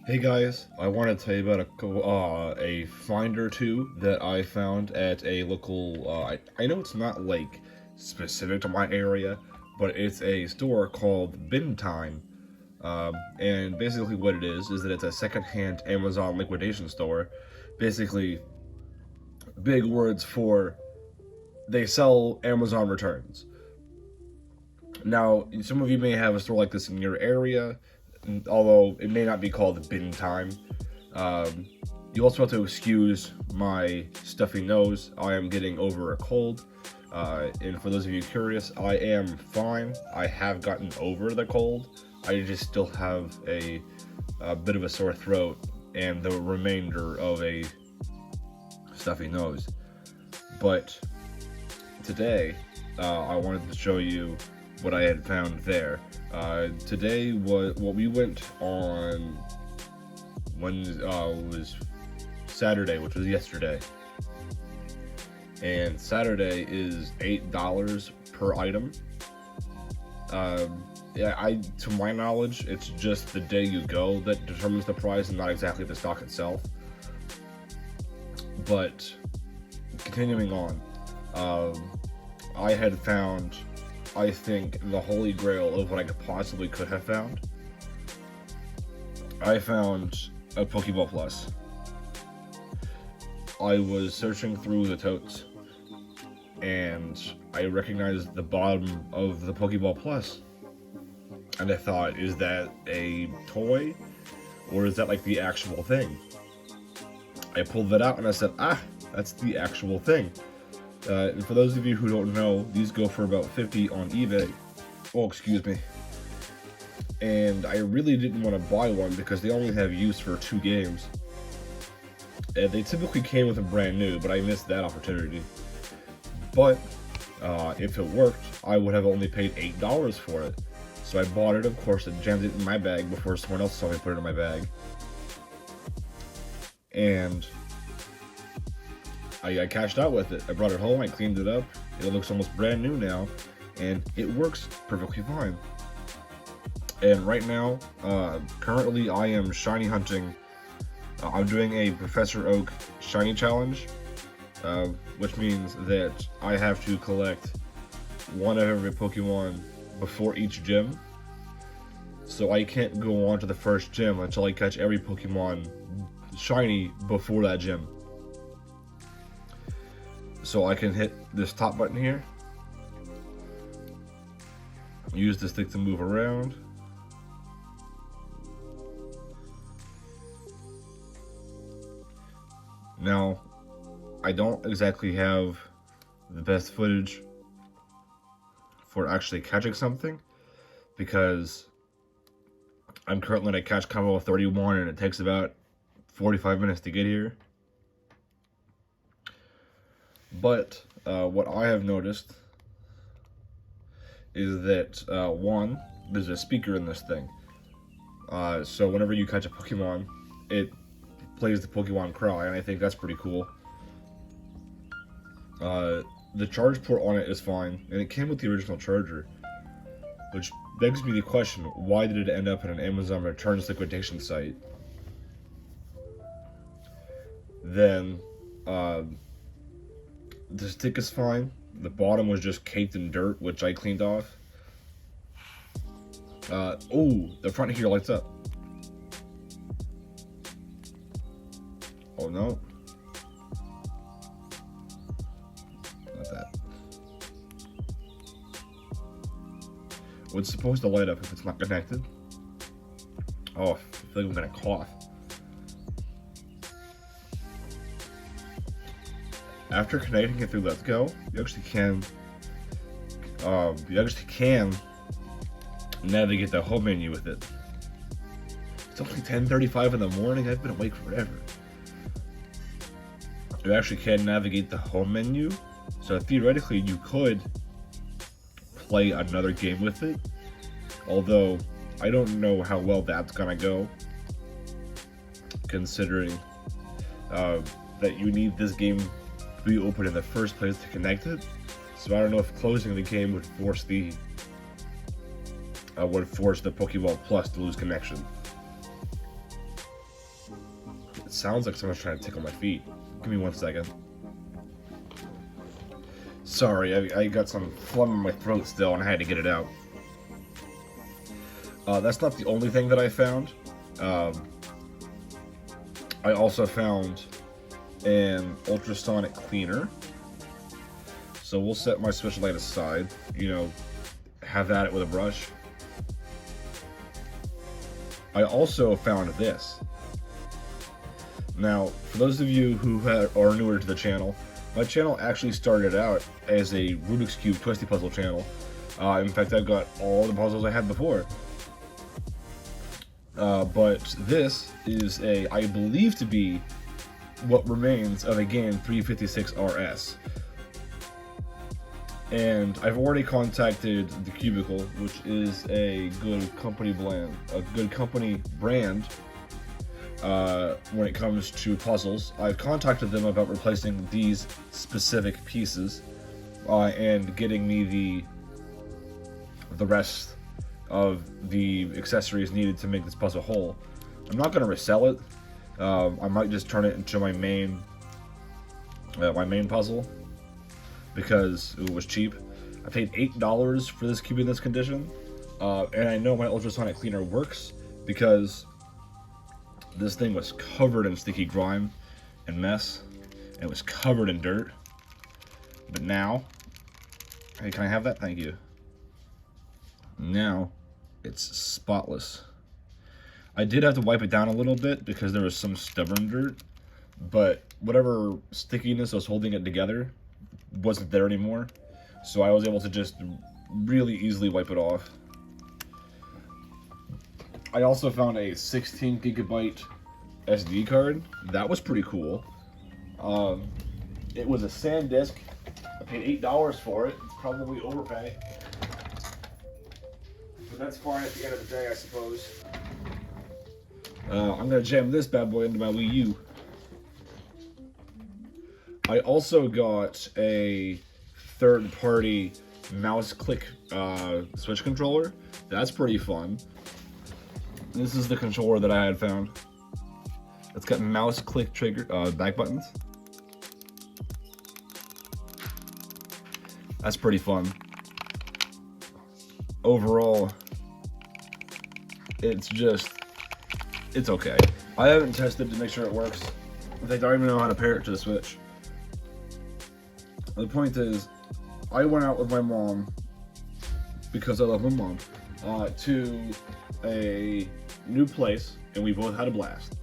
Hey guys, I want to tell you about a find or two that I found at a local. I know it's not like specific to my area, but it's a store called Bin Time. And basically, what it is that it's a secondhand Amazon liquidation store. Basically, big words for they sell Amazon returns. Now, some of you may have a store like this in your area, although it may not be called Bin Time. Um, you also have to excuse my stuffy nose. I am getting over a cold. And for those of you curious, I am fine. I have gotten over the cold. I just still have a bit of a sore throat and the remainder of a stuffy nose. But today, I wanted to show you what I had found there. Today we went on was Saturday, which was yesterday, and Saturday is $8 per item. To my knowledge, it's just the day you go that determines the price, and not exactly the stock itself. But continuing on, I had found, I think, the holy grail of what I could have found. I found a Pokeball Plus. I was searching through the totes, and I recognized the bottom of the Pokeball Plus. And I thought, is that a toy? Or is that like the actual thing? I pulled that out and I said, that's the actual thing. And for those of you who don't know, these go for about $50 on eBay. Oh, excuse me. And I really didn't want to buy one because they only have use for 2 games. And they typically came with a brand new, but I missed that opportunity. But if it worked, I would have only paid $8 for it. So I bought it, of course, and jammed it in my bag before someone else saw me put it in my bag. And I cashed out with it. I brought it home, I cleaned it up. It looks almost brand new now, and it works perfectly fine. And right now, currently I am shiny hunting. I'm doing a Professor Oak shiny challenge, which means that I have to collect one of every Pokemon before each gym. So I can't go on to the first gym until I catch every Pokemon shiny before that gym. So I can hit this top button here, use the stick to move around, now I don't exactly have the best footage for actually catching something because I'm currently in a catch combo of 31 and it takes about 45 minutes to get here. But what I have noticed is that one, there's a speaker in this thing. So whenever you catch a Pokemon, it plays the Pokemon cry, and I think that's pretty cool. The charge port on it is fine, and it came with the original charger, which begs me the question, why did it end up in an Amazon returns liquidation site? Then, the stick is fine. The bottom was just caked in dirt, which I cleaned off. The front here lights up. Oh no. Not that. Well, it's supposed to light up if it's not connected. Oh, I feel like I'm gonna cough. After connecting it through Let's Go, you actually can navigate the home menu with it. It's only 10:35 in the morning. I've been awake forever. You actually can navigate the home menu, so theoretically you could play another game with it. Although I don't know how well that's gonna go, considering that you need this game to be open in the first place to connect it. So I don't know if closing the game would force the Pokeball Plus to lose connection. sounds like someone's trying to tickle my feet. Give me 1 second. Sorry, I got some phlegm in my throat still, and I had to get it out. That's not the only thing that I found. I also found an ultrasonic cleaner. So we'll set my switch light aside, you know, have at it with a brush. I also found this. Now, for those of you who are newer to the channel, my channel actually started out as a Rubik's Cube Twisty Puzzle channel. In fact, I've got all the puzzles I had before. But this is I believe to be what remains of a game 356 RS. And I've already contacted the Cubicle, which is a good company brand when it comes to puzzles. I've contacted them about replacing these specific pieces and getting me the rest of the accessories needed to make this puzzle whole. I'm not going to resell it. I might just turn it into my main puzzle because it was cheap. I paid $8 for this cube in this condition, and I know my ultrasonic cleaner works because this thing was covered in sticky grime and mess, and it was covered in dirt. But now, hey, can I have that? Thank you. Now, it's spotless. I did have to wipe it down a little bit because there was some stubborn dirt, but whatever stickiness was holding it together wasn't there anymore, so I was able to just really easily wipe it off. I also found a 16 gigabyte SD card. That was pretty cool. It was a SanDisk. I paid $8 for it. It's probably overpay, but that's fine at the end of the day, I suppose. I'm gonna jam this bad boy into my Wii U. I also got a third-party mouse click Switch controller. That's pretty fun. This is the controller that I had found. It's got mouse click trigger back buttons. That's pretty fun. Overall, it's okay. I haven't tested to make sure it works. In fact, I don't even know how to pair it to the Switch. The point is, I went out with my mom, because I love my mom, to a new place, and we both had a blast.